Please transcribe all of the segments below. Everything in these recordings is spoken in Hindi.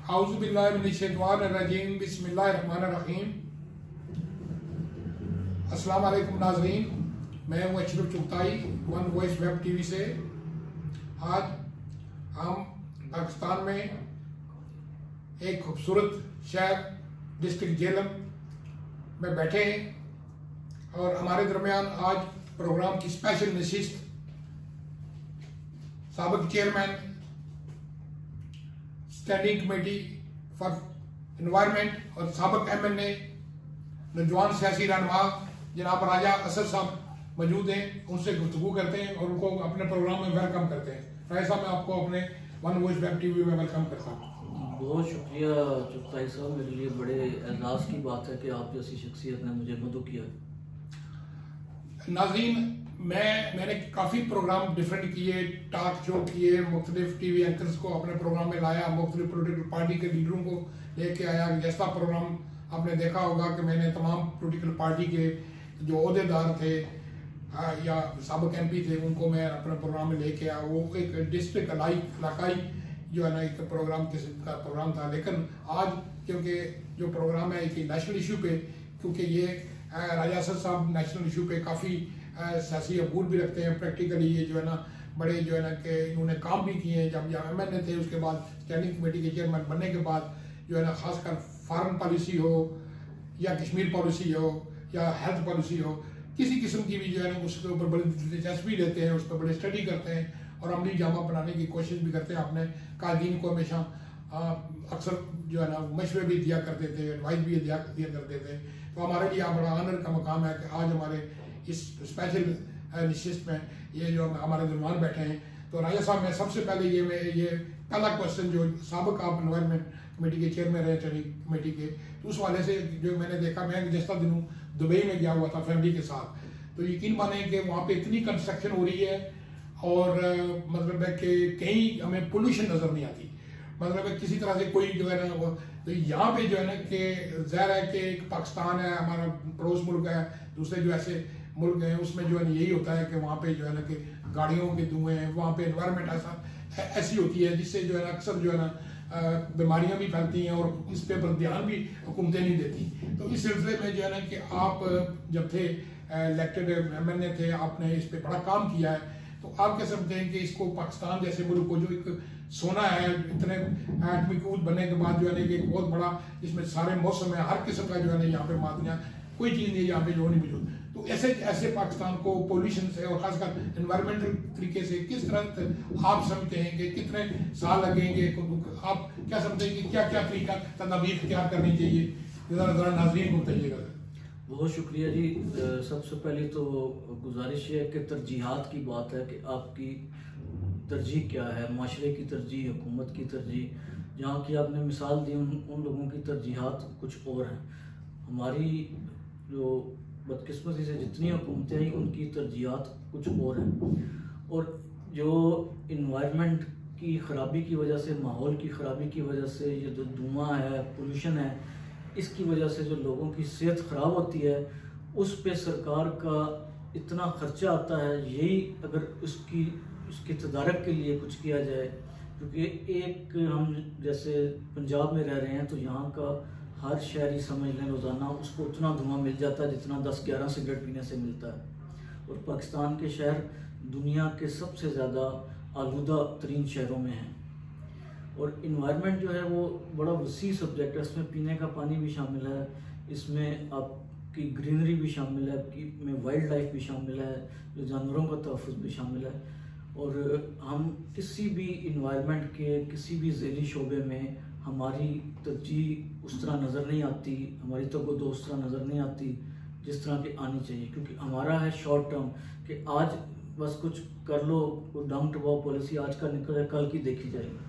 औज़ुबिल्लाहिमिनश्शैतानिर्रजीम बिस्मिल्लाहिर्रहमानिर्रहीम। अस्सलाम वालेकुम नाज़रीन, मैं हूँ Ashraf Chughtai one voice web TV से। आज हम पाकिस्तान में एक खूबसूरत शहर डिस्ट्रिक्ट झेलम में बैठे हैं और हमारे दरमियान आज प्रोग्राम की स्पेशल नशिस्त साबिक chairman standing committee for environment और साबिक एमएनए नौजवान सियासी रहनुमा जनाब राजा असद साहब मौजूद हैं। उनसे गुफ्तगू करते हैं और उनको अपने प्रोग्राम में वेलकम करते हैं। राजा साहब, मैं आपको अपने वन वॉइस वेब टीवी में वेलकम करता हूँ। बहुत शुक्रिया चुगताई साहब, मेरे लिए बड़े एजाज़ की बात है कि आप जैसी शख्सियत ने मुझे मदद किया। नाज़रीन, मैंने काफ़ी प्रोग्राम डिफरेंट किए, टॉक शो किए, मुख्तलिफ टीवी एंकर्स को अपने प्रोग्राम में लाया, मुख्तलिफ पोलिटिकल पार्टी के लीडरों को लेके आया। जैसा प्रोग्राम आपने देखा होगा कि मैंने तमाम पोलिटिकल पार्टी के जो ओहदेदार थे या साबिक एमपी थे उनको मैं अपने प्रोग्राम में लेके आया। वो एक डिस्ट्रिक्ट इलाकाई जो है ना एक प्रोग्राम किस्म का प्रोग्राम था। लेकिन आज क्योंकि जो प्रोग्राम है एक नेशनल इशू पे, क्योंकि ये राजा असद साहब नेशनल इशू पे काफ़ी सियासी अबूल भी रखते हैं। प्रैक्टिकली ये जो है ना बड़े जो है ना कि इन्होंने काम भी किए हैं। जब एमएनए थे उसके बाद स्टैंडिंग कमेटी के चेयरमैन बनने के बाद जो है ना खासकर फॉरेन पॉलिसी हो या कश्मीर पॉलिसी हो या हेल्थ पॉलिसी हो, किसी किस्म की भी जो है ना उसके ऊपर बड़ी दिलचस्पी लेते हैं, उस पर बड़े स्टडी करते हैं और अमली जामा बनाने की कोशिश भी करते हैं। आपने कायदीन को हमेशा अक्सर जो है ना मशवरे भी दिया करते थे, एडवाइस भी दिया करते थे। तो हमारे लिए बड़ा ऑनर का मकाम है कि आज हमारे इस स्पेशल नशिस्त में ये जो हमारे दरमियान बैठे हैं। तो राजा साहब, मैं सबसे पहले ये पहला क्वेश्चन जो साबिक आप एनवायरनमेंट कमेटी के चेयरमैन रहे ट्रेनिंग कमेटी के, तो उस वाले से जो मैंने देखा, मैं गुज़श्ता दिनों दुबई में गया हुआ था फैमिली के साथ, तो यकीन माने कि वहाँ पे इतनी कंस्ट्रक्शन हो रही है और मतलब है कि कहीं हमें पोल्यूशन नज़र नहीं आती। मतलब है किसी तरह से कोई जो है ना तो यहाँ पे जो है ना कि ज़ाहिर है कि एक पाकिस्तान है, हमारा पड़ोस मुल्क है, दूसरे जो ऐसे मुल्क हैं उसमें जो है ना यही होता है कि वहाँ पे जो है ना कि गाड़ियों के धुएँ हैं, वहाँ पे एनवायरनमेंट ऐसी होती है जिससे जो है ना अक्सर जो है ना बीमारियाँ भी फैलती हैं और इस पे पर ध्यान भी हुकूमतें नहीं देती। तो इस सिलसिले में जो है ना कि आप जब थे इलेक्टेड एमएनए थे, आपने इस पे बड़ा काम किया है। तो आप क्या समझते हैं कि इसको पाकिस्तान जैसे मुल्क को जो एक सोना है, इतने एटमी कूद बनने के बाद जो है ना एक बहुत बड़ा इसमें सारे मौसम है, हर किस्म का जो है ना यहाँ पे मादनियाँ कोई चीज़ नहीं यहाँ पे जो नहीं मौजूद। तो ऐसे पाकिस्तान को पोल्यूशन से और खासकर एनवायरमेंटल तरीके से किस तरह आप समझते हैं कि कितने साल लगेंगे? आप क्या समझते हैं कि क्या क्या तरीका तदाबीर इख्तियार करनी चाहिए? ज़रा नाज़रीन को बताइएगा। बहुत शुक्रिया जी। सबसे पहले तो गुजारिश है कि तरजीहात की बात है कि आपकी तरजीह क्या है, माशरे की तरजीह, हुकूमत की तरजीह। जहाँ की आपने मिसाल दी उन लोगों की तरजीहात कुछ और हैं। हमारी जो बदकिस्मती से जितनी हुकूमतें आई उनकी तरजीहात कुछ और हैं। और जो इन्वायरमेंट की ख़राबी की वजह से, माहौल की ख़राबी की वजह से, ये जो धुआं है, पोल्यूशन है, इसकी वजह से जो लोगों की सेहत ख़राब होती है उस पे सरकार का इतना ख़र्चा आता है। यही अगर उसके तदारक के लिए कुछ किया जाए, क्योंकि एक हम जैसे पंजाब में रह रहे हैं तो यहाँ का हर शहरी समझ लें रोज़ाना उसको उतना धुआं मिल जाता है जितना 10-11 सिगरेट पीने से मिलता है। और पाकिस्तान के शहर दुनिया के सबसे ज़्यादा आलूदा तरीन शहरों में हैं। और इन्वायरमेंट जो है वो बड़ा वसी सब्जेक्ट है। इसमें पीने का पानी भी शामिल है, इसमें आपकी ग्रीनरी भी शामिल है, में वाइल्ड लाइफ भी शामिल है, जो जानवरों का तहफ़्फ़ुज़ भी शामिल है। और हम किसी भी इन्वायरमेंट के किसी भी ज़ैली शोबे में हमारी तरजीह उस तरह नज़र नहीं आती, हमारी तवज्जो उस तरह नज़र नहीं आती जिस तरह की आनी चाहिए। क्योंकि हमारा है शॉर्ट टर्म कि आज बस कुछ कर लो, डाउन टू वाव पॉलिसी आज का निकले कल की देखी जाएगी।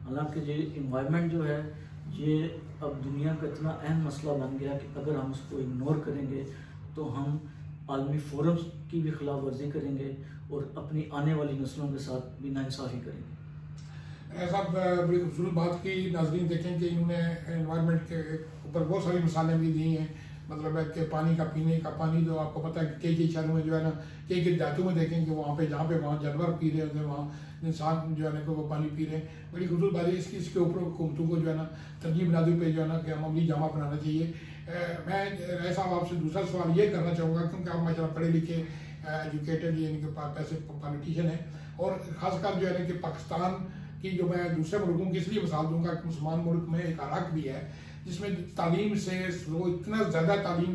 हालांकि ये इन्वायरमेंट जो है ये अब दुनिया का इतना अहम मसला बन गया कि अगर हम उसको इग्नोर करेंगे तो हम आलमी फोरम्स की भी खिलाफ वर्जी करेंगे और अपनी आने वाली नस्लों के साथ भी नाइंसाफ़ी करेंगे। ऐसा बड़ी खूबसूरत बात की। नाज़रीन देखें कि इन्होंने एनवायरनमेंट के ऊपर बहुत सारी मिसालें भी दी हैं। मतलब है कि पानी का पीने का पानी तो आपको पता है कि कई कई शहरों में जो है ना कई कई देहातों में देखेंगे वहाँ पे जहाँ पे वहाँ जानवर पी रहे होते हैं वहाँ इंसान जो है ना कि वो पानी पी रहे हैं। बड़ी खूबसूरत बात है इसके ऊपर हुकूमतों को जो है ना तरजीह बनाते पे जो है ना कि हम अमली जामा बनाना चाहिए। मैं राय साहब आपसे दूसरा सवाल ये करना चाहूँगा क्योंकि आप माशाल्लाह पढ़े लिखे एजुकेटेड यानी कि पैसे पॉलिटिशियन है और ख़ासकर जो है ना कि पाकिस्तान की जो मैं दूसरे मुल्कों की इसलिए मिसाल दूंगा कि मुसलमान मुल्क में एक इराक भी है जिसमें तालीम से वो इतना ज़्यादा तालीम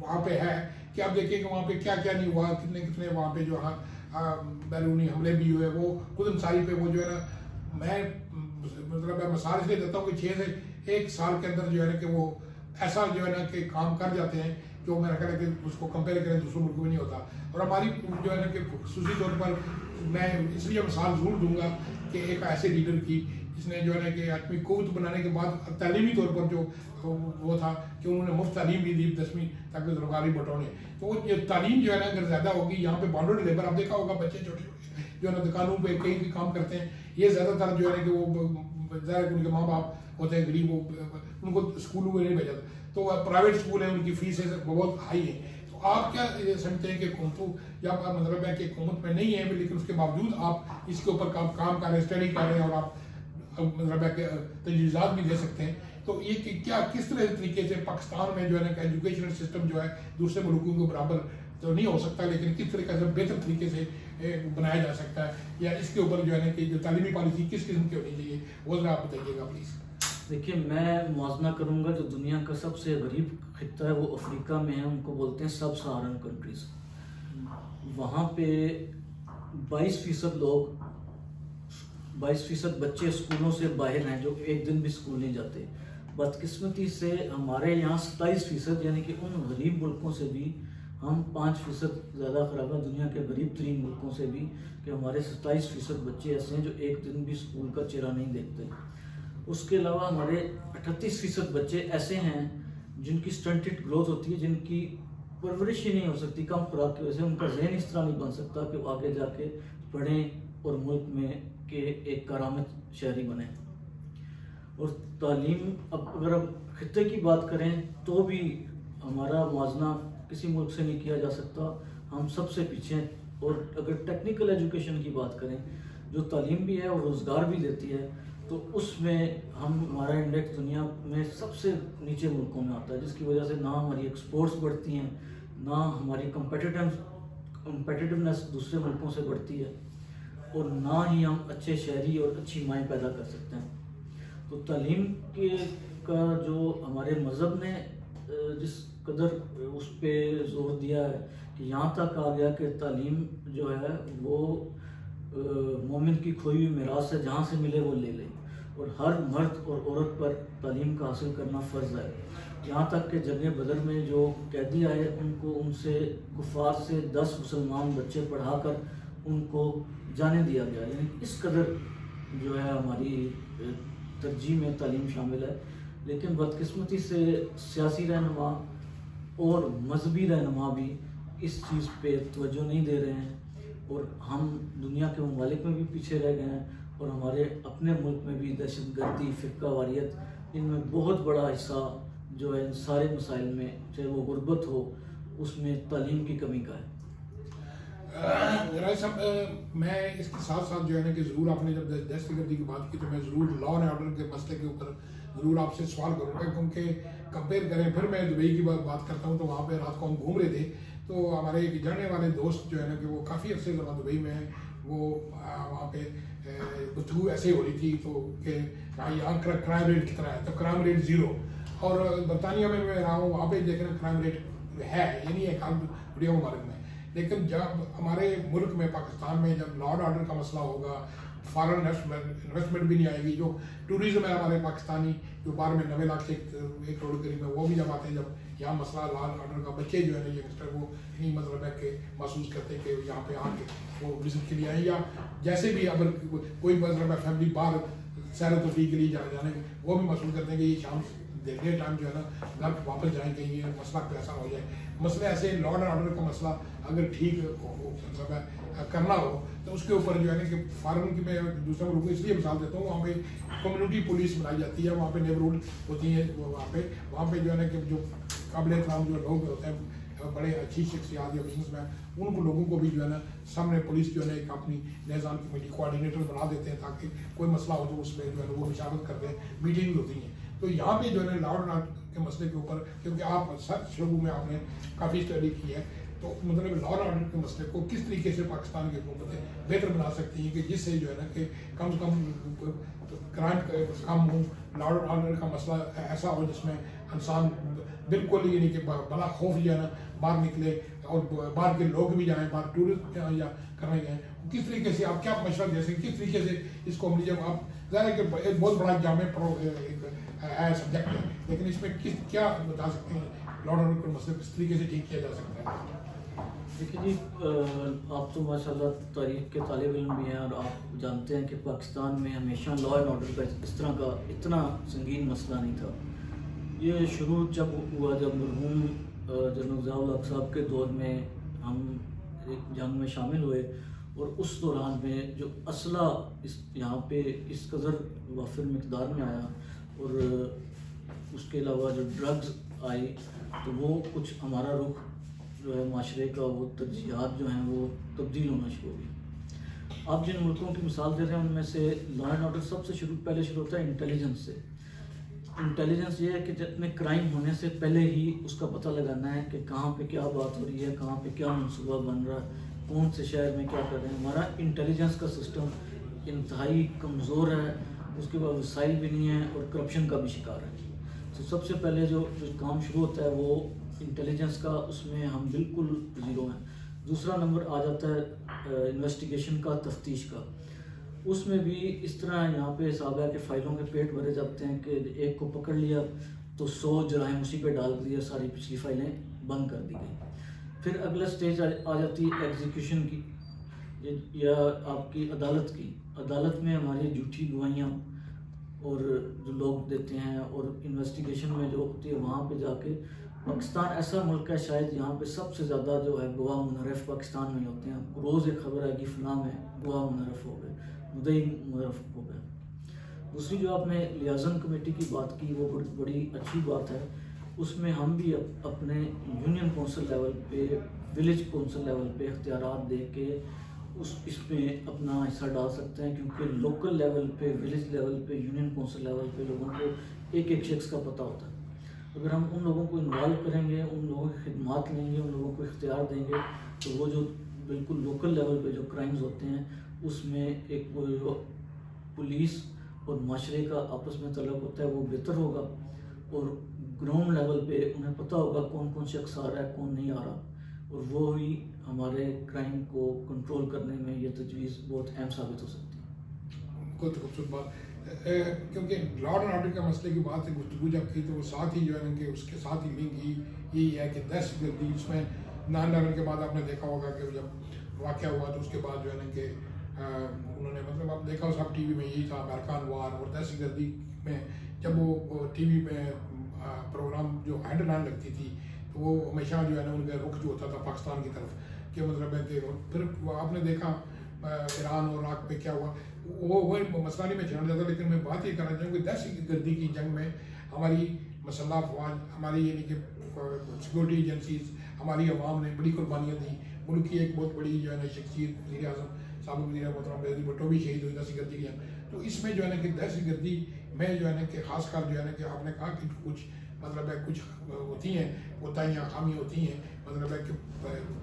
वहाँ पे है कि आप देखिए कि वहाँ पे क्या क्या नहीं हुआ, कितने कितने वहाँ पे जो बैरूनी हमले भी हुए। वो खुद अंसारी पे वो जो है ना मैं मतलब मैं मिसाल इसलिए देता हूँ कि 6 से 1 साल के अंदर जो है ना कि वो ऐसा जो है ना कि काम कर जाते हैं जो मेरा ख्याल है कि उसको कंपेयर करें दूसरों मुल्कों में नहीं होता। और हमारी जो है ना कि खसूसी तौर पर मैं इसलिए मिसाल जरूर दूंगा कि एक ऐसे लीडर की जिसने जो है ना कि आदमी कुव्वत बनाने के बाद तालीमी तौर पर जो वो था कि उन्होंने मुफ्त तालीम भी दी 10वीं तक सरकारी बटौने। तो वो ये तालीम जो है ना अगर ज़्यादा होगी, यहाँ पे बॉन्डेड लेबर आप देखा होगा बच्चे छोटे छोटे जो है ना दुकानों पे कहीं भी काम करते हैं, ये ज़्यादातर जो है ना कि वो ज़्यादा उनके माँ बाप होते हैं गरीब, उनको स्कूलों में नहीं भेजा तो प्राइवेट स्कूल है उनकी फीसें बहुत हाई है। तो आप क्या समझते हैं कि हुकूमतों या मतलब है कि हुकूमत में नहीं है लेकिन उसके बावजूद आप इसके ऊपर काम कर रहे हैं, स्टडी कर रहे हैं और आप मतलब है कि तजवीज़ात भी दे सकते हैं। तो ये क्या किस तरह तरीके से पाकिस्तान में जो है ना एजुकेशनल सिस्टम जो है दूसरे मुल्कों के बराबर तो नहीं हो सकता लेकिन किस तरीके से बेहतर तरीके से बनाया जा सकता है या इसके ऊपर जो है ना कि जो तालीमी पॉलिसी किस किस्म की होनी चाहिए वो जरा आप बताइएगा प्लीज़। देखिए मैं मुआवजा करूंगा जो दुनिया का सबसे गरीब खित्ता है वो अफ्रीका में है, उनको बोलते हैं सब सहारन कंट्रीज। वहाँ पे 22% लोग 22% बच्चे स्कूलों से बाहर हैं जो एक दिन भी स्कूल नहीं जाते। बदकिस्मती से हमारे यहाँ 27% यानी कि उन गरीब मुल्कों से भी हम 5% ज़्यादा खराब है दुनिया के गरीब तरीन मुल्कों से भी कि हमारे 27% बच्चे ऐसे हैं जो एक दिन भी स्कूल का चेहरा नहीं देखते। उसके अलावा हमारे 38% बच्चे ऐसे हैं जिनकी स्टंटेड ग्रोथ होती है, जिनकी परवरिश ही नहीं हो सकती कम खुराक की वजह से। उनका जहन इस तरह नहीं बन सकता कि वो आगे जाके पढ़ें और मुल्क में के एक करामत शहरी बने। और तालीम अब अगर अब खित्ते की बात करें तो भी हमारा मुआवजा किसी मुल्क से नहीं किया जा सकता, हम सबसे पीछे हैं। और अगर टेक्निकल एजुकेशन की बात करें जो तालीम भी है और रोज़गार भी देती है तो उसमें हमारा इंडेक्स दुनिया में सबसे नीचे मुल्कों में आता है, जिसकी वजह से ना हमारी एक्सपोर्ट्स बढ़ती हैं ना हमारी कम्पेटिटिवनेस दूसरे मुल्कों से बढ़ती है और ना ही हम अच्छे शहरी और अच्छी माएँ पैदा कर सकते हैं। तो तालीम के का जो हमारे मज़हब ने जिस कदर उस पर जोर दिया है कि यहाँ तक आ गया कि तालीम जो है वो मोमिन की खोई हुई मिरास है, जहाँ से मिले वो ले ले, और हर मर्द और औरत पर तालीम का हासिल करना फ़र्ज़ है। यहाँ तक कि जंग बदर में जो कैदी आए उनको उनसे कुफार से 10 मुसलमान बच्चे पढ़ाकर उनको जाने दिया गया। यानी इस कदर जो है हमारी तरजीह में तालीम शामिल है। लेकिन बदकिस्मती से सियासी रहनुमा और मजहबी रहनुमा भी इस चीज़ पे तवज्जो नहीं दे रहे हैं और हम दुनिया के ममालिक में भी पीछे रह गए हैं और हमारे अपने मुल्क में भी दहशतगर्दी, फ़िरका वारियत, इनमें बहुत बड़ा हिस्सा जो है इन सारे मसाइल में, चाहे वो गुर्बत हो, उसमें तालीम की कमी का है। राय साहब मैं इसके साथ साथ जो है ना कि ज़रूर आपने जब दहशतगर्दी की बात की तो मैं ज़रूर लॉ एंड ऑर्डर के मसले के ऊपर ज़रूर आपसे सवाल करूँगा क्योंकि कंपेयर करें फिर मैं दुबई की बात करता हूँ तो वहाँ पे रात को हम घूम रहे थे तो हमारे एक जानने वाले दोस्त जो है ना कि वो काफ़ी अर्से से दुबई में हैं, वो वहाँ पे गुफ्तगू ऐसे हो रही थी तो कि यहाँ क्राइम रेट कितना है, तो क्राइम रेट 0 और बरतानिया में मैं रहा हूँ वहाँ पे देख रहे क्राइम रेट है, ये नहीं है दुनिया मुबारक में। लेकिन जब हमारे मुल्क में पाकिस्तान में जब लॉ एंड ऑर्डर का मसला होगा, फॉरेन इन्वेस्टमेंट भी नहीं आएगी, जो टूरिज्म है हमारे पाकिस्तानी जो बाहर में 90 लाख से 1 करोड़ करीब है वो भी जब आते हैं, जब यहाँ मसला लॉ एंड ऑर्डर का बच्चे जो है ना यंगस्टर वो नहीं मतलब है कि महसूस करते हैं कि यहाँ पे आके वो विजिट के लिए आए या जैसे भी अगर कोई मतलब फैमिली बाहर सैर तफरीह के लिए जाने वो भी महसूस करते हैं कि ये शाम देखने टाइम जो है ना घर वापस जाएंगे, ये मसला कैसा हो जाए। मसले ऐसे लॉ एंड ऑर्डर का मसला अगर ठीक मतलब करना हो तो उसके ऊपर जो है ना कि फॉरन की मैं दूसरे मुल्क को इसलिए मिसाल देता हूँ, वहाँ पे कम्युनिटी पुलिस बनाई जाती है, वहाँ पे नेबरहुड होती है, वहाँ पे जो है ना कि जो काबिल एहतराम जो लोग होते हैं, बड़े अच्छी शख्सियात या बिजनेसमैन, उनको लोगों को भी जो है ना सामने पुलिस जो है ना एक अपनी निज़ाम कमेटी कोऑर्डिनेटर बना देते हैं, ताकि कोई मसला हो तो उसमें जो है वो मुशावरत करते हैं, मीटिंग होती हैं। तो यहाँ पे जो है लॉ एंड ऑर्डर के मसले के ऊपर, क्योंकि आप सर शुरू में आपने काफ़ी स्टडी की है, तो मतलब लॉ एंड ऑर्डर के मसले को किस तरीके से पाकिस्तान की हुकूमतें बेहतर बना सकती हैं कि जिससे जो है ना कि कम से कम क्राइम कम हो, लॉ एंड ऑर्डर का मसला ऐसा हो जिसमें इंसान बिल्कुल यानी कि बड़ा खौफ जो है ना बाहर निकले, और बाहर के लोग भी जाएँ, बाहर टूरिस्ट या करने जाएँ, किस तरीके से आप क्या मशवरा दे सकते, किस तरीके से इसको हमने जब आप ज़ाहिर है कि एक बहुत बड़ा जामे सब्जेक्ट है, लेकिन इसमें क्या बता सकते हैं लॉ एंड ऑर्डर के मसले किस तरीके से ठीक किया जा सकता है? देखिए जी, आप तो माशाल्लाह तारीख के तालिब इल्म भी हैं, और आप जानते हैं कि पाकिस्तान में हमेशा लॉ एंड ऑर्डर का इस तरह का इतना संगीन मसला नहीं था। ये शुरू जब हुआ जब मरहूम जनरल ज़ियाउल हक साहब के दौर में हम एक जंग में शामिल हुए, और उस दौरान में जो असला इस यहाँ पे इस कदर वाफिर मिकदार में आया, और उसके अलावा जो ड्रग्स आई, तो वो कुछ हमारा रुख जो है माशरे का, वो तरजीहात जो हैं वो तब्दील होना शुरू हो गई। आप जिन मुल्कों की मिसाल दे रहे हैं उनमें से लॉ एंड ऑर्डर सबसे पहले शुरू होता है इंटेलिजेंस से। इंटेलिजेंस ये है कि जितने क्राइम होने से पहले ही उसका पता लगाना है कि कहाँ पे क्या बात हो रही है, कहाँ पे क्या मनसूबा बन रहा है, कौन से शहर में क्या कर रहे हैं। हमारा इंटेलिजेंस का सिस्टम इंतहाई कमज़ोर है, उसके बाद वसाइल भी नहीं है, और करप्शन का भी शिकार है। तो सबसे पहले जो काम शुरू होता है वो इंटेलिजेंस का, उसमें हम बिल्कुल ज़ीरो हैं। दूसरा नंबर आ जाता है इन्वेस्टिगेशन का, तफ्तीश का। उसमें भी इस तरह यहाँ पे हिसाब है कि फ़ाइलों के पेट भरे जाते हैं कि एक को पकड़ लिया तो 100 जराइम उसी पे डाल दिया, सारी पिछली फ़ाइलें बंद कर दी गई। फिर अगला स्टेज आ जाती है एग्जीक्यूशन की या आपकी अदालत की। अदालत में हमारी झूठी गवाहियाँ और जो लोग देते हैं, और इन्वेस्टिगेशन में जो होती है वहाँ पे जाके, पाकिस्तान ऐसा मुल्क है शायद यहाँ पे सबसे ज़्यादा जो है गवाह मुनरफ पाकिस्तान में होते हैं। रोज़ एक खबर आएगी फलां में गवाह मुनरफ हो गए, मुद्दई मुनरफ हो गए। दूसरी जो आपने लियाज़न कमेटी की बात की, वो बड़ी अच्छी बात है। उसमें हम भी अपने यूनियन कौंसिल लेवल पे, विलेज कौंसिल लेवल पे इख्तियारात दे के इसमें अपना हिस्सा डाल सकते हैं, क्योंकि लोकल लेवल पे, विलेज लेवल पे, यूनियन कौंसिल लेवल पे लोगों को एक एक शख्स का पता होता है। अगर हम उन लोगों को इन्वॉल्व करेंगे, उन लोगों की खिदमत लेंगे, उन लोगों को इख्तियार देंगे, तो वो जो बिल्कुल लोकल लेवल पे जो क्राइम्स होते हैं उसमें एक वो पुलिस और माशरे का आपस में तलब होता है वो बेहतर होगा, और ग्राउंड लेवल पे उन्हें पता होगा कौन कौन शख्स आ रहा है, कौन नहीं आ रहा, और वो ही हमारे क्राइम को कंट्रोल करने में ये तजवीज़ बहुत अहम साबित हो सकती है। बहुत खूबसूरत बात, क्योंकि लॉ एंड ऑर्डर के मसले की बात है, गुफ्तगू जब की तो वो साथ ही जो है कि उसके साथ ही लिंक यही है कि दहशतगर्दी, इसमें 9/11 के बाद आपने देखा होगा कि जब वाक़या हुआ तो उसके बाद जो है ना कि उन्होंने मतलब आप देखा हो सब टीवी में यही था, अमेरिकन वार और दहशतगर्दी में जब वो टीवी में प्रोग्राम जो हेडलाइन लगती थी तो वो हमेशा जो है ना उनका रुख जो होता था पाकिस्तान की तरफ, कि मतलब है कि फिर आपने देखा ईरान और इराक पे क्या हुआ, वो मसला नहीं मैं छेड़ना चाहता, लेकिन मैं बात ये करना चाहूँगी दहशतगर्दी की जंग में हमारी मसल्ला अफवाज, हमारी यानी कि सिक्योरिटी एजेंसीज, हमारी अवाम ने बड़ी कुर्बानियाँ दी। मुल्क की एक बहुत बड़ी जो है ना शख्सियत वज़ीर आज़म साबिक़ वज़ीर मोहतरम बेनज़ीर भुट्टो भी शहीद हुई दहशतगर्दी की जंग। तो इसमें जो है ना कि दहशतगर्दी में जो है ना कि ख़ासकर जो है ना कि आपने कहा कि कुछ मतलब है कुछ होती हैं कोताहियाँ, खामी होती हैं, मतलब है कि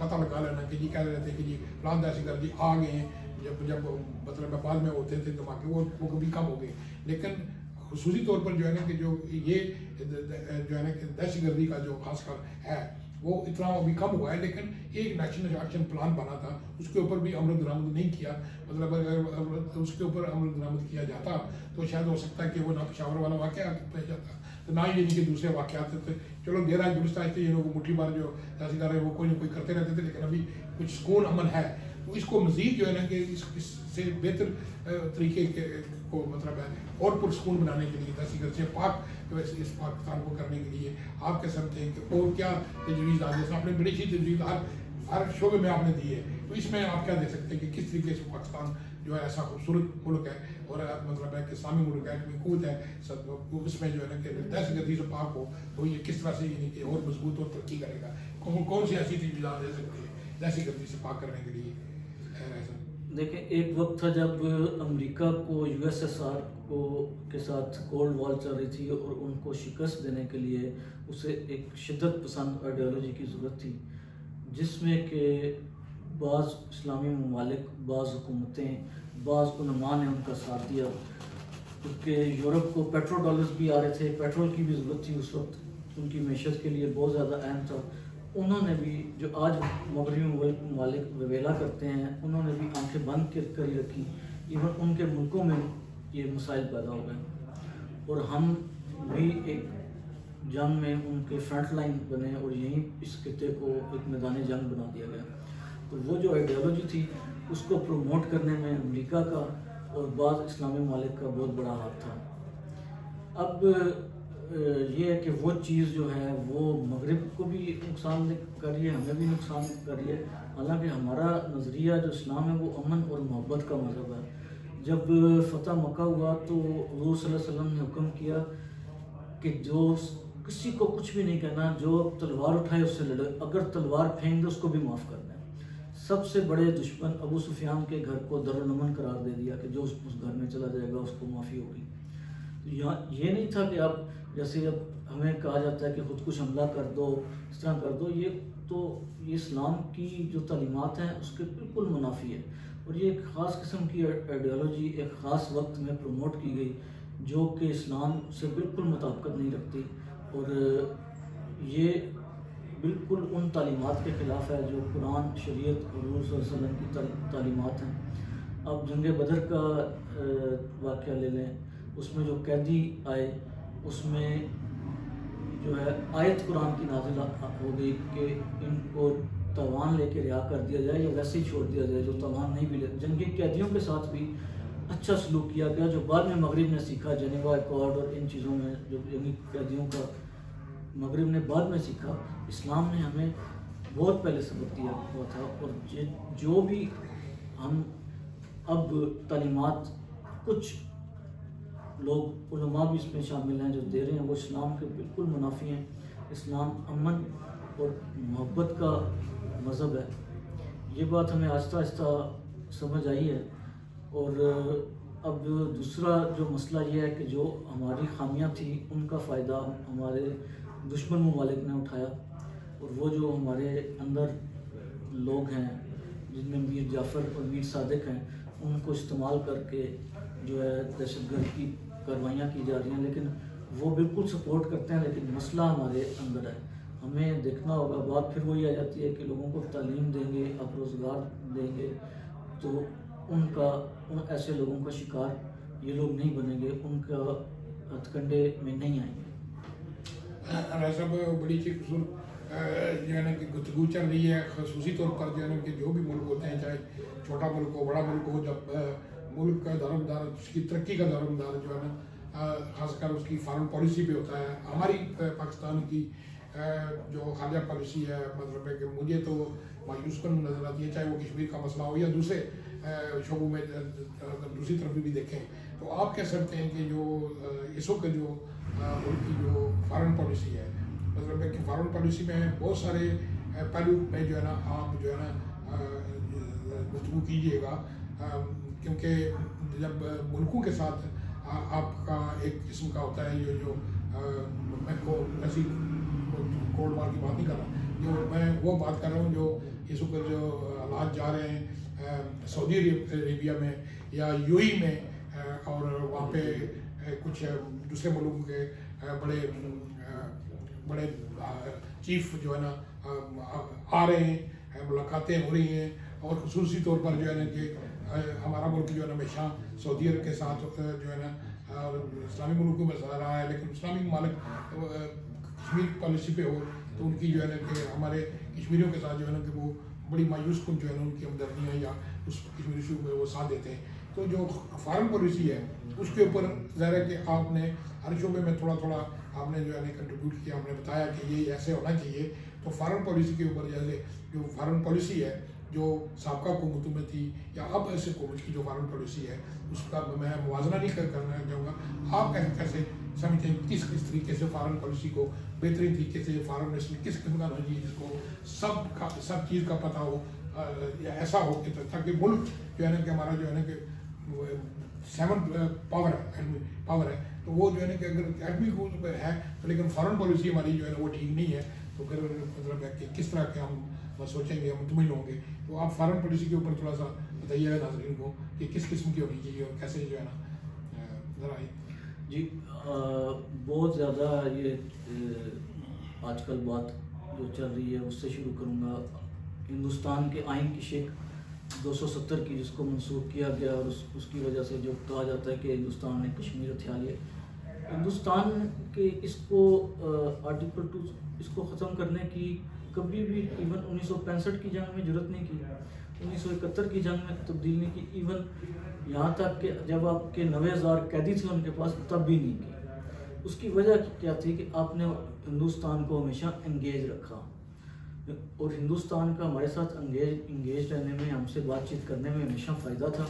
पता लगा लेना कि जी कह रहे थे कि जी फलां दहशतगर्दी आ गए हैं, जब मतलब बाद में होते थे धमाके वो कभी कम हो गए। लेकिन खुसूसी तौर पर जो है ना कि जो ये जो है ना कि दहशतगर्दी का जो खासकर है वो इतना अभी कम हुआ है, लेकिन एक नेशनल एक्शन प्लान बना था, उसके ऊपर भी अमल दरामद नहीं किया। मतलब अगर उसके ऊपर अमल दरामद किया जाता तो शायद हो सकता है कि वो ना पेशावर वाला वाक़या पेश जाता, तो ना ही इनके दूसरे वाक़यात थे। चलो देर दुरुस्त आते ये लोग मुट्ठी बार जो ऐसे कर रहे हैं वो कोई ना कोई करते रहते थे, लेकिन अभी कुछ सुकून अमन है। तो इसको मज़ीद जो है ना कि इससे बेहतर तरीके को मतलब है और पुरसकून बनाने के लिए दहशतगर्द से पाक इस पाकिस्तान को करने के लिए आपके सर थे कि और क्या तजवीज़ आ, जैसे आपने बड़ी अच्छी तजवीज़ हर शोबे में आपने दी है, तो इसमें आप क्या दे सकते हैं कि किस तरीके से पाकिस्तान जो है ऐसा खूबसूरत मुल्क है और मतलब है कि इस्लामी मुल्क है, हुकूमत है सब, उसमें जो है ना कि दहशतगर्दी से पाक हो, तो ये किस तरह से यानी कि और मजबूत और तरक्की करेगा? कौन सी ऐसी चीज़ दे सकती है दहशतगर्दी से पाक करने के लिए? देखिए, एक वक्त था जब अमेरिका को यूएसएसआर को के साथ कोल्ड वॉर चल रही थी और उनको शिकस्त देने के लिए उसे एक शिद्दत पसंद आइडियोलॉजी की ज़रूरत थी, जिसमें कि बाज़ इस्लामी ममालिक, बाज़ हुकूमतें, बाज़ उलमा ने उनका साथ दिया, क्योंकि यूरोप को पेट्रोल डॉलर्स भी आ रहे थे, पेट्रोल की भी ज़रूरत थी उस वक्त, उनकी मैशत के लिए बहुत ज़्यादा अहम था। उन्होंने भी, जो आज मगरबी ममालिक वेला करते हैं, उन्होंने भी आंखें बंद कर रखी। इवन उनके मुल्कों में ये मसाइल पैदा हो गए और हम भी एक जंग में उनके फ्रंट लाइन बने और यहीं इस खिते को एक मैदान जंग बना दिया गया। तो वो जो आइडियोलॉजी थी उसको प्रमोट करने में अमेरिका का और बाद इस्लामी ममालिक का बहुत बड़ा हाथ था। अब ये है कि वो चीज़ जो है वो मगरिब को भी नुकसान कर रही है, हमें भी नुकसान कर रही है। हालांकि हमारा नज़रिया जो इस्लाम है वो अमन और मोहब्बत का मज़हब है। जब फ़तह मक्का हुआ तो हुज़ूर सल्लल्लाहु अलैहि वसल्लम ने हुक्म किया कि जो किसी को कुछ भी नहीं कहना, जो तलवार उठाए उससे लड़े, अगर तलवार फेंक दे उसको भी माफ़ करना है। सबसे बड़े दुश्मन अबू सुफियान के घर को दरुल-अमन करार दे दिया कि जो उस घर में चला जाएगा उसको माफ़ी होगी। तो यहाँ ये नहीं था कि आप जैसे अब हमें कहा जाता है कि खुदकुश हमला कर दो, इस तरह कर दो, ये इस्लाम की जो तालीमात हैं उसके बिल्कुल मुनाफी है। और ये एक ख़ास किस्म की आइडियोलॉजी एक ख़ास वक्त में प्रमोट की गई जो कि इस्लाम से बिल्कुल मुताबिकत नहीं रखती और ये बिल्कुल उन तालीमात के ख़िलाफ़ है जो कुरान, शरीयत और हुज़ूर सल्लल्लाहु अलैहि वसल्लम की तालीमात हैं। अब जंग बदर का वाक़या ले लें, उसमें जो कैदी आए उसमें जो है आयत कुरान की नाज़िल हो गई कि इनको तवान लेके रिहा कर दिया जाए या वैसे ही छोड़ दिया जाए जो तवान नहीं मिले। जंगी कैदियों के साथ भी अच्छा सलूक किया गया, जो बाद में मगरिब ने सीखा, जेनेवा अकॉर्ड और इन चीज़ों में जो जंगी कैदियों का मगरिब ने बाद में सीखा। इस्लाम ने हमें बहुत पहले सबक दिया हुआ था और जो भी हम अब तालीमात कुछ लोग उलमा भी इसमें शामिल हैं जो दे रहे हैं वो इस्लाम के बिल्कुल मुनाफी हैं। इस्लाम अमन और मोहब्बत का मज़हब है। ये बात हमें आहिस्ता आहिस्ता समझ आई है। और अब दूसरा जो मसला ये है कि जो हमारी खामियां थी उनका फ़ायदा हमारे दुश्मन ममालिक ने उठाया और वो जो हमारे अंदर लोग हैं जिनमें मीर जाफ़र और मीर सादिक हैं उनको इस्तेमाल करके जो है दहशतगर्द की कार्रवाइयाँ की जा रही हैं, लेकिन वो बिल्कुल सपोर्ट करते हैं, लेकिन मसला हमारे अंदर है। हमें देखना होगा। बात फिर वही आ जाती है कि लोगों को तालीम देंगे, आप रोज़गार देंगे तो उन ऐसे लोगों का शिकार ये लोग नहीं बनेंगे, उनका हथकंडे में नहीं आएंगे। सब बड़ी चीज जो है ना कि गुफ्तगू चल रही है, खसूसी तौर पर जो है ना कि जो भी मुल्क होते हैं, चाहे छोटा मुल्क हो बड़ा मुल्क हो, जब मुल्क का दारोमदार उसकी तरक्की का दारोमदार जो है ना खासकर उसकी फॉरेन पॉलिसी पे होता है। हमारी पाकिस्तान की जो खालिया पॉलिसी है, मतलब है कि मुझे तो मायूस कन नजर आती है, चाहे वो कश्मीर का मसला हो या दूसरे शोबों में दूसरी तरफ भी देखें। तो आप कह सकते हैं कि जो इस वक्त जो मुल्क की जो फॉरेन पॉलिसी है, मतलब है कि फॉरेन पॉलिसी में बहुत सारे पहलू में जो है ना आप जो है ना गुफ्तगू कीजिएगा, क्योंकि जब मुल्कों के साथ आपका एक किस्म का होता है जो मैं को ऐसी कोल्ड वॉर की बात नहीं कर रहा, जो मैं वो बात कर रहा हूँ जो इस वक्त जो हालात जा रहे हैं सऊदी अरेबिया में या यूएई में, और वहाँ पे कुछ दूसरे मुल्कों के बड़े बड़े चीफ जो है ना आ रहे हैं, मुलाकातें हो रही हैं, और खसूसी तौर पर जो है ना कि हमारा मुल्क जो है ना हमेशा सऊदी अरब के साथ जो है ना इस्लामी मुल्कों में रहा है, लेकिन इस्लामी ममालिक कश्मीर पॉलिसी पे हो तो उनकी जो है ना कि हमारे कश्मीरियों के साथ जो है ना कि वो बड़ी मायूस कुन जो है ना उनकी हमदर्दियाँ या उस कश्मीरी इशू में वो साथ देते हैं। तो तो जो फॉरेन पॉलिसी है उसके ऊपर ज़ाहिर है कि आपने हर शोबे में थोड़ा थोड़ा आपने जो है कंट्रीब्यूट किया, आपने बताया कि ये ऐसे होना चाहिए। तो फॉरेन पॉलिसी के ऊपर जैसे जो फॉरेन पॉलिसी है जो साबका हुकूमतों में थी या अब ऐसे हुकूमत की जो फॉरेन पॉलिसी है उसका मैं मुवाजना नहीं करना चाहूँगा। आप कैसे समझते हैं किस किस तरीके से फॉरेन पॉलिसी को बेहतरीन तरीके से फॉरेन मिनिस्टर किस किस्म का होना चाहिए जिसको सब चीज़ का पता हो, या ऐसा हो कि ताकि मुल्क जो है ना कि हमारा जो है ना कि 7 पावर है तो वो जो है ना कि अगर एटमी को है तो लेकिन फॉरेन पॉलिसी हमारी जो है ना वो ठीक नहीं है, तो फिर मतलब है कि किस तरह के हम सोचेंगे, हम मुतमिन होंगे। तो आप फॉरेन पॉलिसी के ऊपर थोड़ा सा बताइएगा नाज़रीन को कि किस किस्म की होनी चाहिए और कैसे जो है ना ज़रा जी। बहुत ज़्यादा ये आजकल बात जो चल रही है उससे शुरू करूँगा। हिंदुस्तान के आइन की शेख 270 की जिसको मंसूख किया गया और उसकी वजह से जो कहा जाता है कि हिंदुस्तान ने कश्मीर हथिया लिया, हिंदुस्तान के इसको आर्टिकल 2 इसको ख़त्म करने की कभी भी इवन 1965 की जंग में जरूरत नहीं की, 1971 की जंग में तब्दील नहीं की, इवन यहाँ तक कि जब आपके 90,000 कैदी थे उनके पास तब भी नहीं की। उसकी वजह क्या थी कि आपने हिंदुस्तान को हमेशा एंगेज रखा और हिंदुस्तान का हमारे साथ इंगेज रहने में, हमसे बातचीत करने में हमेशा फ़ायदा था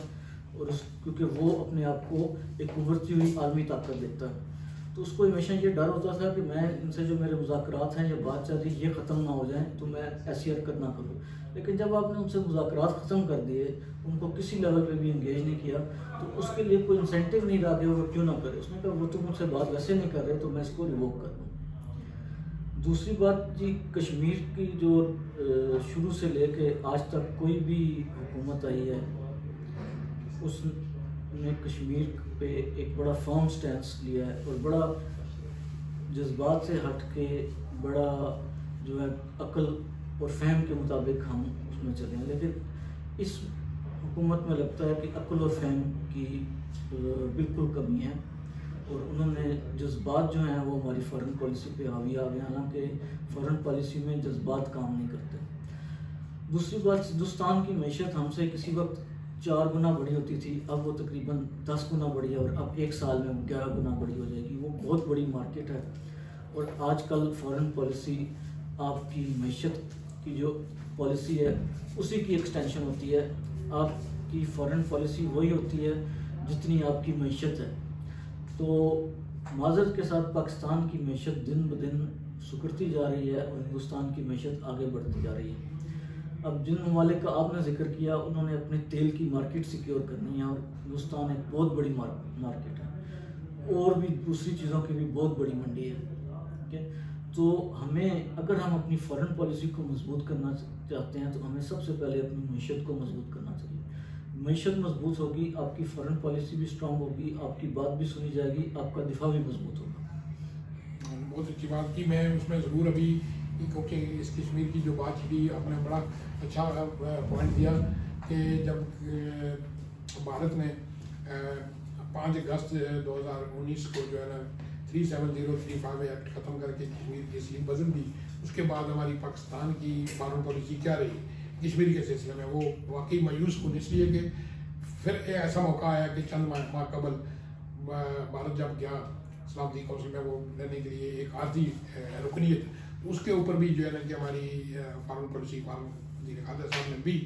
और क्योंकि वो अपने आप को एक उभरती हुई आलमी ताकत देखता है, तो उसको हमेशा ये डर होता था कि मैं इनसे जो मेरे मुज़ाकरात हैं या बात चल रही ये ख़त्म ना हो जाएं तो मैं ऐसी हरकत ना करूँ। लेकिन जब आपने उनसे मुज़ाकरात ख़त्म कर दिए, उनको किसी लेवल पे भी इंगेज नहीं किया, तो उसके लिए कोई इंसेंटिव नहीं रहा कि वो क्यों ना करे। उसने कहा वो तो मुझसे बात वैसे नहीं कर रहे तो मैं इसको रिवोक कर दूँ। दूसरी बात जी, कश्मीर की जो शुरू से लेके आज तक कोई भी हुकूमत आई है उसने कश्मीर पे एक बड़ा फर्म स्टैंस लिया है और बड़ा जज्बात से हट के बड़ा जो है अक्ल और फहम के मुताबिक हम उसमें चले हैं। लेकिन इस हुकूमत में लगता है कि अक्ल और फहम की बिल्कुल कमी है और उन्होंने जज्बात जो हैं वो हमारी फ़ॉरेन पॉलिसी पे हावी आ गए, हालांकि फ़ॉरेन पॉलिसी में जज्बात काम नहीं करते। दूसरी बात, हिंदुस्तान की मैशत हमसे किसी वक्त 4 गुना बड़ी होती थी, अब वो तकरीबन 10 गुना बड़ी है और अब 1 साल में 11 गुना बड़ी हो जाएगी। वो बहुत बड़ी मार्केट है और आजकल फ़ॉरेन पॉलिसी आपकी मैशत की जो पॉलिसी है उसी की एक्सटेंशन होती है। आपकी फ़ॉरेन पॉलिसी वही होती है जितनी आपकी मैशत है। तो माज़रत के साथ पाकिस्तान की मैशत दिन ब दिन सुकड़ती जा रही है और हिंदुस्तान की मैशत आगे बढ़ती जा रही है। अब जिन ममालिक का आपने जिक्र किया उन्होंने अपने तेल की मार्केट सिक्योर करनी है और हिंदुस्तान एक बहुत बड़ी मार्केट है और भी दूसरी चीज़ों की भी बहुत बड़ी मंडी है। ठीक है, तो हमें अगर हम अपनी फ़ॉरेन पॉलिसी को मजबूत करना चाहते हैं तो हमें सबसे पहले अपनी मैशत को मजबूत करना चाहिए। मैशत मजबूत होगी, आपकी फ़ॉरेन पॉलिसी भी स्ट्रॉन्ग होगी, आपकी बात भी सुनी जाएगी, आपका दिफा भी मजबूत होगा। बहुत अच्छी बात की, मैं उसमें ज़रूर अभी क्योंकि इस कश्मीर की जो बात की आपने बड़ा अच्छा पॉइंट दिया कि जब भारत ने 5 अगस्त 2019 को जो है ना 37035 एक्ट ख़त्म करके कश्मीर की सीट बदल दी, उसके बाद हमारी पाकिस्तान की फॉरेन पॉलिसी क्या रही कश्मीर के सिलसिले में, वो वाकई मायूस को इसलिए कि फिर ऐसा मौका आया कि चंद माह कबल भारत जब गया सलामती कौंसिल में वो लेने के लिए एक आर्जी रुकनीत, तो उसके ऊपर भी जो है ना कि हमारी फॉरेन पॉलिसी वज़ीर ख़ारजा साहब ने भी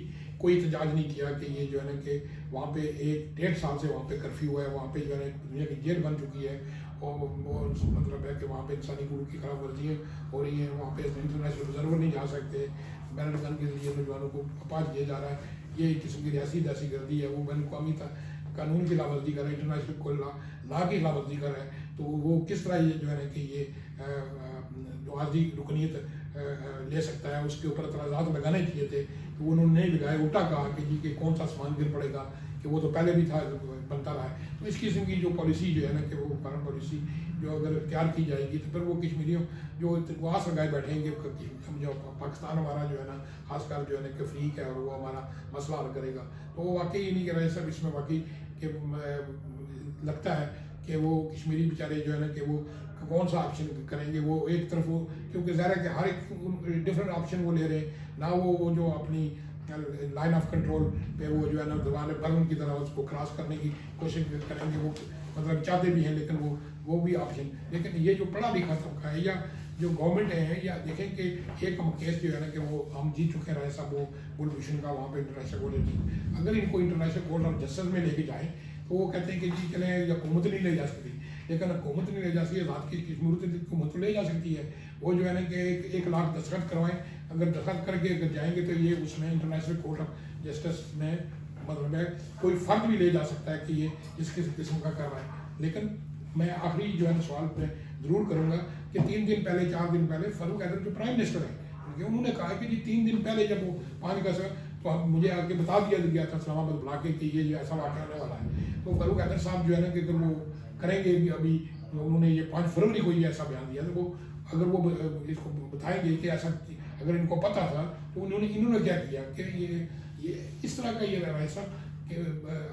कोई एहतजाज नहीं किया कि ये जो है ना कि वहाँ पे 1-1.5 साल से वहाँ पे कर्फ्यू है, वहाँ पे जो है दुनिया की जेल बन चुकी है और वो मतलब है कि वहाँ पे इंसानी हकूक़ की खिलाफ वर्जियाँ हो रही हैं, वहाँ पे इंटरनेशनल ऑब्जर्वर नहीं जा सकते, बैन गन के जरिए नौजवानों को अपाज किया जा रहा है, ये एक किस्म की रियासी दहशत गर्दी है, वो बैन अवी कानून की खिलाफवर्जी कर रहा है, इंटरनेशनल को ला की खिलाफवर्जी कर रहा है। तो वो किस तरह ये जो है ना कि ये जो आर्जी रुकनीत ले सकता है, उसके ऊपर एतराज़ात लगाने चाहिए थे, तो उन्होंने नहीं लगाए, उल्टा कहा कि जी कि कौन सा सामान गिर पड़ेगा कि वो तो पहले भी था बनता रहा है। तो इस किस्म की जो पॉलिसी जो है ना कि वो फॉरेन पॉलिसी जो अगर तैयार की जाएगी तो फिर वो कश्मीरियों जो आस लगाए बैठेंगे जो पाकिस्तान हमारा जो है ना खासकर जो है ना कि फ्रीक है और वो हमारा मसला हल करेगा, तो वो वाकई नहीं कर रहे सब इसमें वाकई कि लगता है कि वो कश्मीरी बेचारे जो है ना कि वो कौन सा ऑप्शन करेंगे। वो एक तरफ वो क्योंकि ज़ाहिर है कि हर एक डिफरेंट ऑप्शन वो ले रहे हैं ना, वो जो अपनी लाइन ऑफ कंट्रोल पे वो जो है ना दबाने बर्न की तरह उसको क्रॉस करने की कोशिश करेंगे, वो मतलब चाहते भी हैं, लेकिन वो भी ऑप्शन। लेकिन ये जो पढ़ा लिखा तबका है या जो गवर्नमेंट है, या देखें कि एक हम केस जो है ना कि वो हम जीत चुके हैं साहब, वो कुलभूषण का वहाँ पे इंटरनेशनल कोर्ट, अगर इनको इंटरनेशनल कोर्ट ऑफ जस्टिस में लेके जाएँ तो वो कहते हैं कि जी चले हुकूमत नहीं ले जा सकती, लेकिन हुकूमत नहीं ले जा सकती, रात की हुकूमत ले जा सकती है। वो जो है ना कि 1 लाख दस्तखत करवाएं, अगर दस्तखत करके अगर जाएंगे तो ये उसमें इंटरनेशनल कोर्ट ऑफ जस्टिस में मतलब है कोई फर्द भी ले जा सकता है कि ये इस किस्म का कर रहा है। लेकिन मैं आखिरी जो है ना सवाल पे ज़रूर करूँगा कि 3 दिन पहले 4 दिन पहले फारूक हैदर जो प्राइम मिनिस्टर है, क्योंकि उन्होंने कहा कि जी 3 दिन पहले जब वो 5 का तो मुझे आके बता दिया गया था इस्लामाबाद बुला के कि ये ऐसा वाक़या होने वाला है। तो फारूक हैदर साहब जो है ना कि अगर वो करेंगे भी, अभी उन्होंने ये 5 फरवरी को ये ऐसा बयान दिया, तो वो अगर वो इसको बताएंगे कि ऐसा अगर इनको पता था तो इन्होंने क्या किया कि ये इस तरह का ये ऐसा कि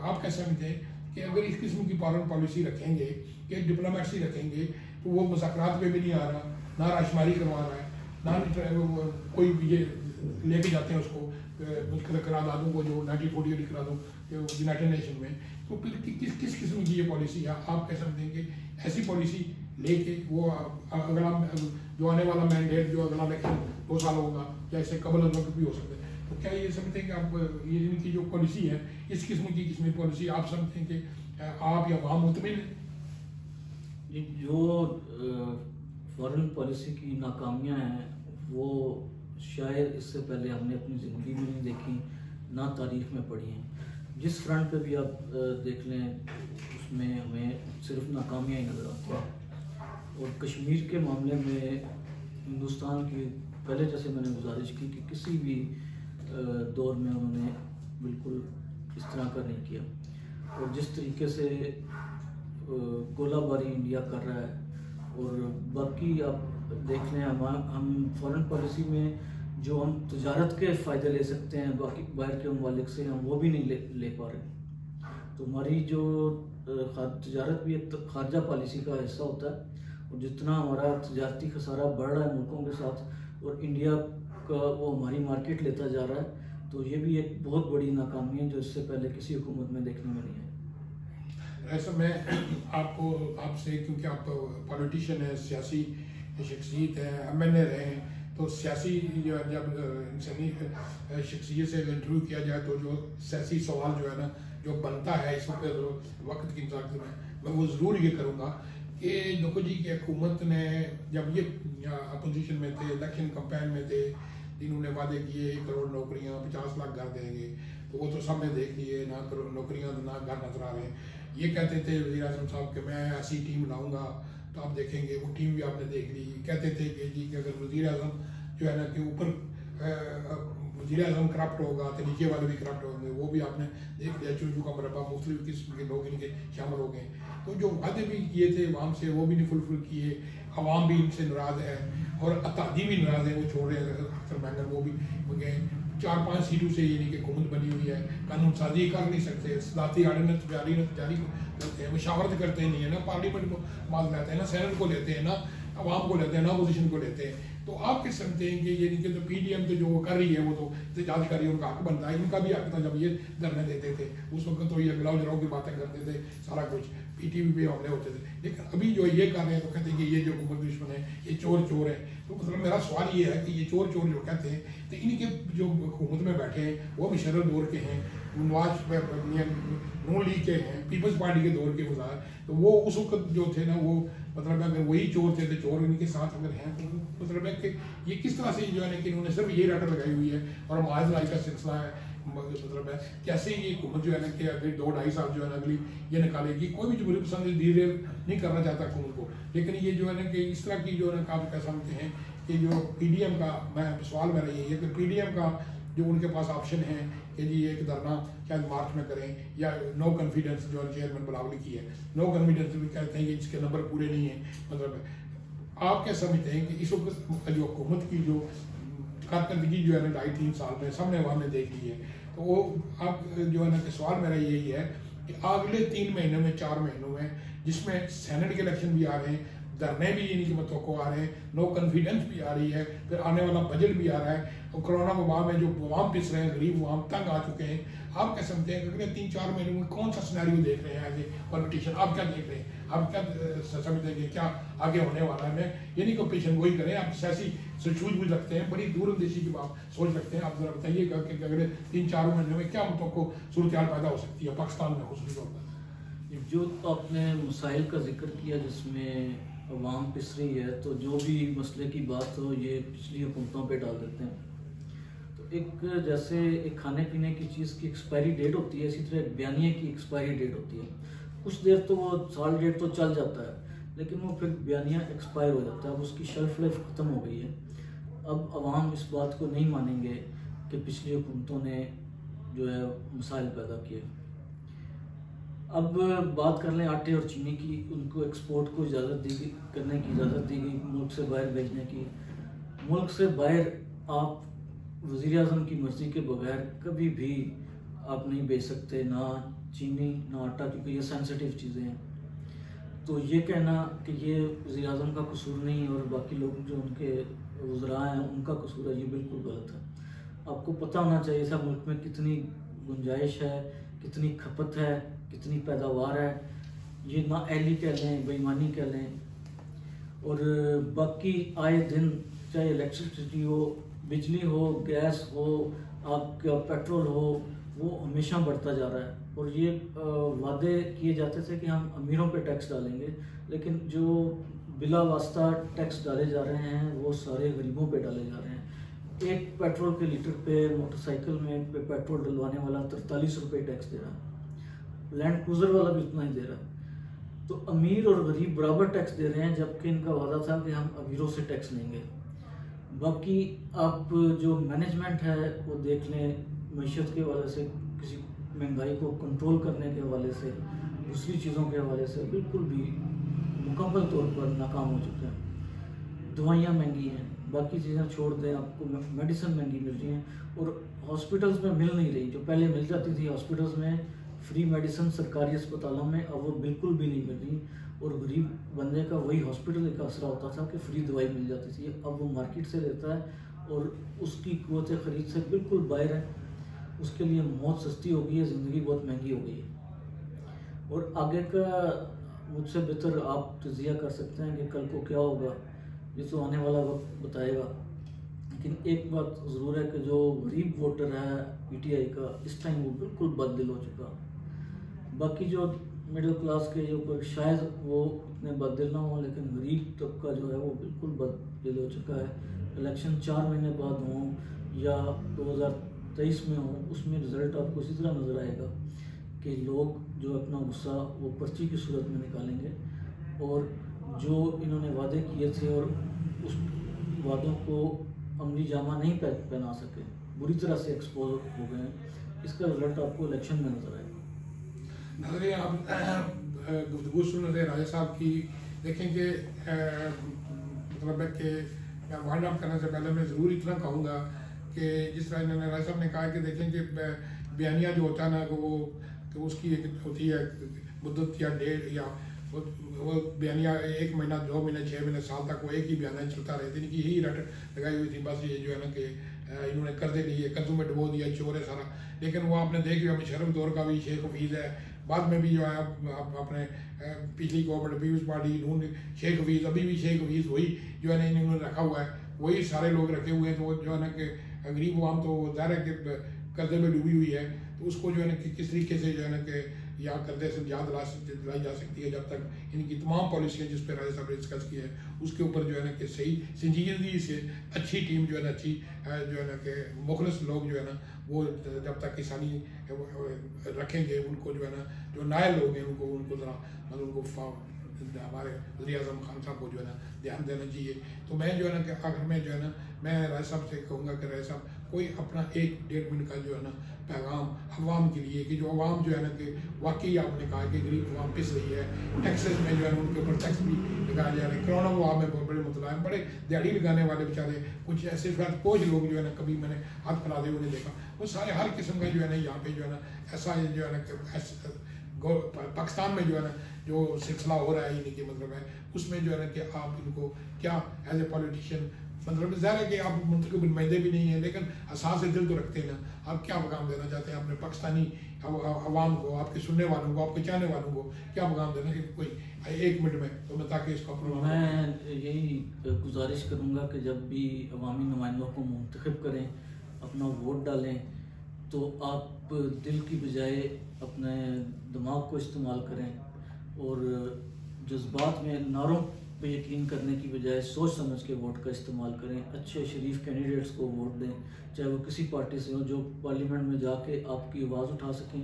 आप कैसे समझते हैं कि अगर इस किस्म की फॉरेन पॉलिसी रखेंगे कि डिप्लोमेसी रखेंगे तो वो मुज़ाकरात पे भी नहीं आ रहा, ना राशमारी करवा रहा है, ना कोई ये लेके जाते हैं उसको करारदादों को जो 1940 करारों यूनाइटेड नेशन में, तो फिर किस किस्म की ये पॉलिसी है? आप कह सकते हैं कि ऐसी पॉलिसी लेके वो अगला जो आने वाला मैंडेट जो अगला इलेक्शन 2 साल होगा या इससे कबल वक्त भी हो सकता है, तो क्या ये समझते हैं कि आप ये इनकी जो पॉलिसी है इस किस्म की पॉलिसी आप समझते हैं कि आप या वहाँ मुतमिन हैं? जो फॉरेन पॉलिसी की नाकामियाँ हैं वो शायद इससे पहले हमने अपनी ज़िंदगी में नहीं देखी, ना तारीख में पढ़ी हैं। जिस फ्रंट पे भी आप देख लें उसमें हमें सिर्फ नाकामियाँ ही नज़र आती हैं। और कश्मीर के मामले में हिंदुस्तान की पहले जैसे मैंने गुजारिश की कि किसी भी दौर में उन्होंने बिल्कुल इस तरह का नहीं किया। और जिस तरीके से गोलाबारी इंडिया कर रहा है, और बाकी आप देख लें हम फॉरेन पॉलिसी में जो हम तजारत के फ़ायदे ले सकते हैं बाकी बाहर के ममालिक से, हम वो भी नहीं ले पा रहे। तो हमारी जो तजारत भी एक खारजा पॉलिसी का हिस्सा होता है, और जितना हमारा तजारती खसारा बढ़ रहा है मुल्कों के साथ और इंडिया का वो हमारी मार्केट लेता जा रहा है, तो ये भी एक बहुत बड़ी नाकामी है जो इससे पहले किसी हुकूमत में देखने में नहीं है। ऐसा मैं आपसे क्योंकि आप पॉलिटिशियन है, सियासी शख्सियत है, MNA रहे हैं, तो सियासी जब इंसानी शख्सियत से इंटरव्यू किया जाए तो जो सियासी सवाल जो है ना जो बनता है इस वक्त की इंतजार में मैं वो ज़रूर ये करूँगा कि देखो जी की हुकूमत ने जब ये अपोजिशन में थे, इलेक्शन कैंपेन में थे, इन्होंने वादे किए 1 करोड़ नौकरियाँ 50 लाख घर देंगे, तो वो तो सब ने देख लिए, ना नौकरियाँ ना घर नजर आ रहे हैं। ये कहते थे वज़ीर आज़म साहब कि मैं ऐसी टीम लाऊंगा, तो आप देखेंगे वो टीम भी आपने देख ली। कहते थे कि जी कि अगर वज़ीर आज़म जो है ना कि ऊपर वज़ीर आज़म करप्ट होगा तो नीचे वाले भी करप्ट होंगे, वो भी आपने देख लिया। चूचू का मरबा मुख्तलिफ किस्म के लोग इनके शामिल हो गए। तो जो वादे भी किए थे अवाम से वो भी नहीं फुलफिल किए, अवाम भी इनसे नाराज़ है और अतादी भी नाराज़ है, वो छोड़ रहे हैं अख्तर मैंगर, वो भी गए 4-5 सीटों से यानी कि हुकूमत बनी हुई है, कानून साजी कर नहीं सकते, सदाती आर्डिनेंस जारी करते हैं, मशावरत करते नहीं है, ना पार्लियामेंट को माल लेते हैं, ना सेनेट को लेते हैं, ना अवाम को लेते हैं, ना अपोजिशन को लेते हैं। तो आप किस समझते हैं कि ये तो PDM तो जो वो कर रही है वो तो एहतजाज कर रही है, उनका हक बनता है, इनका भी हक था जब ये धरने देते थे उस वक्त, तो ये गिलाओ जलाओ की बातें करते थे, सारा कुछ PTV पे हमले होते थे। लेकिन अभी जो ये कर रहे हैं तो कहते हैं कि ये जो हुकूमत दुश्मन है, ये चोर है। तो मतलब मेरा सवाल ये है कि ये चोर जो कहते हैं, तो इनके जो हुकूमत में बैठे हैं वो भी शरद दौर के हैं, नून लीग के हैं, पीपल्स पार्टी के दौर के गुजार, तो वो उस वक्त जो थे ना वो मतलब अगर वही चोर थे तो चोर इनके साथ अगर हैं, तो मतलब है कि ये किस तरह से जो है ना कि इन्होंने सिर्फ ये रट लगाई हुई है और माज लाई का सिलसिला है, मतलब है कैसे ये हुकूमत जो है ना कि अगले 2-2.5 साल जो है ना अगली ये निकालेगी। कोई भी जमहूरी पसंद धीरे नहीं करना चाहता हुकूमत को, लेकिन ये जो है ना कि इस तरह की जो है ना आप क्या समझते हैं कि जो PDM का, मैं सवाल मेरा यही है कि PDM का जो उनके पास ऑप्शन है कि जी एक धरना शायद मार्च में करें, या नो कॉन्फिडेंस जो चेयरमैन बिलावली की है, नो कॉन्फिडेंस भी कहते हैं कि इसके नंबर पूरे नहीं है। मतलब आप क्या समझते हैं कि इस वक्त जो हुकूमत की जो कारकर्दगी जो है ना 2.5-3 साल में सबने अवाम ने देख ली है, तो वो आप जो है ना कि सवाल मेरा यही है कि अगले 3 महीनों में 4 महीनों में जिसमें सेनेट के इलेक्शन भी आ रहे हैं, धरने भी इन्हीं की मतों को आ रहे हैं, नो कॉन्फिडेंस भी आ रही है, फिर आने वाला बजट भी आ रहा है, और कोरोना वबा में जो अवाम पिस रहे हैं, गरीब अवाम तंग आ चुके हैं। आप क्या समझते हैं कि अगले 3-4 महीने में कौन सा सिनेरियो देख रहे हैं एज ए पॉलिटिशियन? आप क्या देख रहे हैं? आप क्या समझते हैं क्या आगे होने वाला है? मैं ये नहीं कि पेशन गोई करें, आप सियासी सूझबूझ रखते हैं, बड़ी दूरंदेशी की बात सोच रखते हैं। आप जरा बताइएगा कि अगले 3-4 महीने में क्या मतों को सूरत हाल पैदा हो सकती है पाकिस्तान में खुसूसी तौर पर? जो आपने मसाइल का जिक्र किया जिसमें अवाम पिस रही है, तो जो भी मसले की बात हो ये पिछली हुकूमतों पे डाल देते हैं। तो एक जैसे एक खाने पीने की चीज़ की एक्सपायरी डेट होती है, इसी तरह एक बयानिए की एक्सपायरी डेट होती है। कुछ देर तो वो साल डेट तो चल जाता है, लेकिन वो फिर बयानिया एक्सपायर हो जाता है, अब उसकी शेल्फ लाइफ ख़त्म हो गई है। अब अवाम इस बात को नहीं मानेंगे कि पिछली हुकूमतों ने जो है मसाइल पैदा किए। अब बात कर लें आटे और चीनी की, उनको एक्सपोर्ट को करने की इजाज़त दी गई, मुल्क से बाहर भेजने की। मुल्क से बाहर आप वज़ीर-ए-आज़म की मर्ज़ी के बगैर कभी भी आप नहीं भेज सकते, ना चीनी ना आटा, क्योंकि ये सेंसिटिव चीज़ें हैं। तो ये कहना कि ये वज़ीर-ए-आज़म का कसूर नहीं और बाकी लोग जो उनके वज़रा हैं उनका कसूर है, ये बिल्कुल गलत है। आपको पता होना चाहिए सब मुल्क में कितनी गुंजाइश है, कितनी खपत है, कितनी पैदावार है। ये ना एली कह लें, बेईमानी कह लें, और बाकी आए दिन चाहे इलेक्ट्रिसिटी हो, बिजली हो, गैस हो, आपका पेट्रोल हो, वो हमेशा बढ़ता जा रहा है। और ये वादे किए जाते थे कि हम अमीरों पे टैक्स डालेंगे, लेकिन जो बिला वास्ता टैक्स डाले जा रहे हैं वो सारे गरीबों पे डाले जा रहे हैं। एक पेट्रोल के लीटर पे मोटरसाइकिल में पेट्रोल डलवाने वाला 43 रुपये टैक्स दे रहा है, लैंड क्रूज़र वाला भी उतना ही दे रहा है। तो अमीर और गरीब बराबर टैक्स दे रहे हैं, जबकि इनका वादा था कि हम अमीरों से टैक्स लेंगे। बाकी आप जो मैनेजमेंट है वो देख लें, मईशत के हवाले से, किसी महंगाई को कंट्रोल करने के हवाले से, दूसरी चीज़ों के हवाले से बिल्कुल भी मुकम्मल तौर पर नाकाम हो चुके हैं। दवाइयाँ महंगी हैं, बाकी चीज़ें छोड़ दें, आपको मेडिसिन महंगी मिल रही हैं और हॉस्पिटल्स में मिल नहीं रही। जो पहले मिल जाती थी हॉस्पिटल्स में फ्री मेडिसिन सरकारी अस्पतालों में, अब वो बिल्कुल भी नहीं मिल रही। और गरीब बंदे का वही हॉस्पिटल का असरा होता था कि फ्री दवाई मिल जाती थी, अब वो मार्केट से लेता है और उसकी क़ुव्वत ख़रीद से बिल्कुल बाहर है। उसके लिए मौत सस्ती हो गई है, ज़िंदगी बहुत महंगी हो गई है। और आगे का मुझसे बेहतर आप तजिया कर सकते हैं कि कल को क्या होगा, ये तो आने वाला वक्त बताएगा। लेकिन एक बात ज़रूर है कि जो गरीब वोटर है पीटीआई का, इस टाइम वो बिल्कुल बददिल हो चुका। बाकी जो मिडिल क्लास के ऊपर शायद वो इतने बददिल ना हो, लेकिन गरीब तबका जो है वो बिल्कुल बददिल हो चुका है। इलेक्शन 4 महीने बाद हों या 2023 में हो, उसमें रिज़ल्ट आपको इसी तरह नज़र आएगा कि लोग जो अपना गुस्सा वो पर्ची की सूरत में निकालेंगे और जो इन्होंने वादे किए थे और उस वादों को अमली जामा नहीं पहना सके, बुरी तरह से एक्सपोज हो गए हैं, इसका रिजल्ट आपको इलेक्शन में नजर आएगा। नजरिए आप गुफ्तगू सुन रहे राजा साहब की, देखेंगे मतलब है कि मैं वाइंड अप करने से पहले मैं ज़रूर इतना कहूँगा कि जिस तरह इन्होंने राजा साहब ने कहा कि देखेंगे बयानिया जो होता है ना वो तो उसकी एक होती है मुद्दत या डेट, या वो बयानिया 1 महीना 2 महीने 6 महीने साल तक वो एक ही बयाना चलता रहता है। इनकी यही रट लगाई हुई थी, बस ये जो है ना कि इन्होंने कर्जे लिए, कर्जों में डुबो दिया, चोर है सारा। लेकिन वो आपने देख लिया, मुशर्रफ दौर का भी शेख हफीज़ है, बाद में भी जो है अपने पिछली गवर्नमेंट पीपल्स पार्टी नून शेख हफीज़, अभी भी शेख हफीज़ वही जो है ना इन्होंने रखा हुआ है, वही सारे लोग रखे हुए हैं। तो वो जो है ना कि गरीब आवाम तो ज़ाहिर है कि कर्जे में डूबी हुई है, तो उसको जो है ना कि किस तरीके से जो है ना कि या कर्जे से याद दिलाई जा सकती है, जब तक इनकी तमाम पॉलिसियाँ जिस पर राजा साहब ने डिस्कस की है उसके ऊपर जो है ना कि सही संजीदगी से अच्छी टीम जो है ना, अच्छी जो है ना कि मुखलिस लोग जो है ना वो जब तक किसानी रखेंगे, उनको जो है ना जो नायल लोग हैं उनको ज़रा मतलब उनको हमारे वज़ीर-ए-आज़म खान साहब को जो है ना ध्यान देना चाहिए। तो मैं जो है ना कि आखिर में जो है ना मैं राय साहब से कहूँगा कि राय साहब कोई अपना 1-1.5 मिनट का जो है ना पैगाम अवाम के लिए, कि जो अवाम जो है ना कि वाकई आपने कहा कि गरीब अवाम पिस रही है, टैक्सेस में जो है ना उनके ऊपर टैक्स भी लगाए जा रहे हैं, कोरोना वबा में बड़े मुतला है, बड़े दिहाड़ी लगाने वाले बेचारे कुछ ऐसे शायद कुछ लोग जो है ना कभी मैंने हाथ फैलाते हुए नहीं देखा, वो सारे हर किस्म का जो है ना यहाँ पे जो है ना ऐसा जो है ना कि पाकिस्तान में जो है ना जो सिलसिला हो रहा है, यानी कि मतलब है उसमें जो है ना कि आप इनको क्या एज ए पॉलिटिशियन, मतलब ज़ाहिर है कि आप मुंतखब नुमाइंदे भी नहीं हैं, लेकिन एहसास दिल तो रखते हैं ना, आप क्या पैगाम देना चाहते हैं अपने पाकिस्तानी अवाम को, आपके सुनने वालों को, आपके चाहने वालों को क्या पैगाम देना कि कोई 1 मिनट में तो मैं ताकि इसका प्रोग्राम। मैं यही गुजारिश करूँगा कि जब भी अवामी नुमाइंदों को मुंतखब करें, अपना वोट डालें, तो आप दिल की बजाय अपने दिमाग को इस्तेमाल करें और जज्बात में नारों पे यकीन करने की बजाय सोच समझ के वोट का इस्तेमाल करें। अच्छे शरीफ कैंडिडेट्स को वोट दें, चाहे वो किसी पार्टी से हो, जो पार्लियामेंट में जाके आपकी आवाज़ उठा सकें,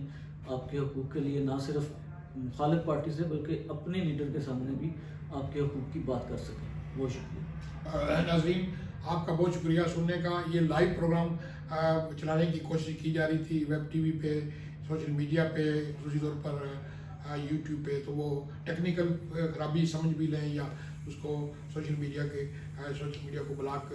आपके हकूक़ के लिए, ना सिर्फ मुखालिफ पार्टी से बल्कि अपने लीडर के सामने भी आपके हकूक़ की बात कर सकें। बहुत शुक्रिया नाज़रीन, आपका बहुत शुक्रिया सुनने का। ये लाइव प्रोग्राम चलाने की कोशिश की जा रही थी वेब टीवी पे, सोशल मीडिया पे, दूसरी तौर पर यूट्यूब पे, तो वो टेक्निकल खराबी समझ भी लें या उसको सोशल मीडिया को ब्लॉक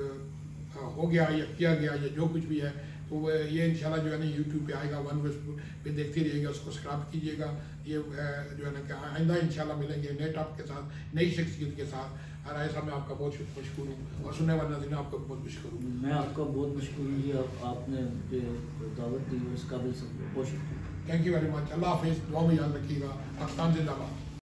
हो गया या किया गया या जो कुछ भी है, तो ये इंशाल्लाह जो है ना यूट्यूब पे आएगा, वन वेब पे देखते रहिएगा, उसको सब्सक्राइब कीजिएगा। ये जो है ना कि आइंदा इंशाल्लाह मिलेंगे नए टॉप के साथ, नई शख्सियत के साथ। और ऐसा मैं आपका बहुत मशहूर हूँ और सुनने वाले नाज़रीन आपका बहुत मशहूर हूँ। मैं आपका बहुत मशहूर हूँ, आपने दावत दी, उस काबिल सब बहुत शुक्रिया। Thank you very much. अल्लाह हाफिज़, दुआ में याद रखिएगा। पाकिस्तान जिंदाबाद।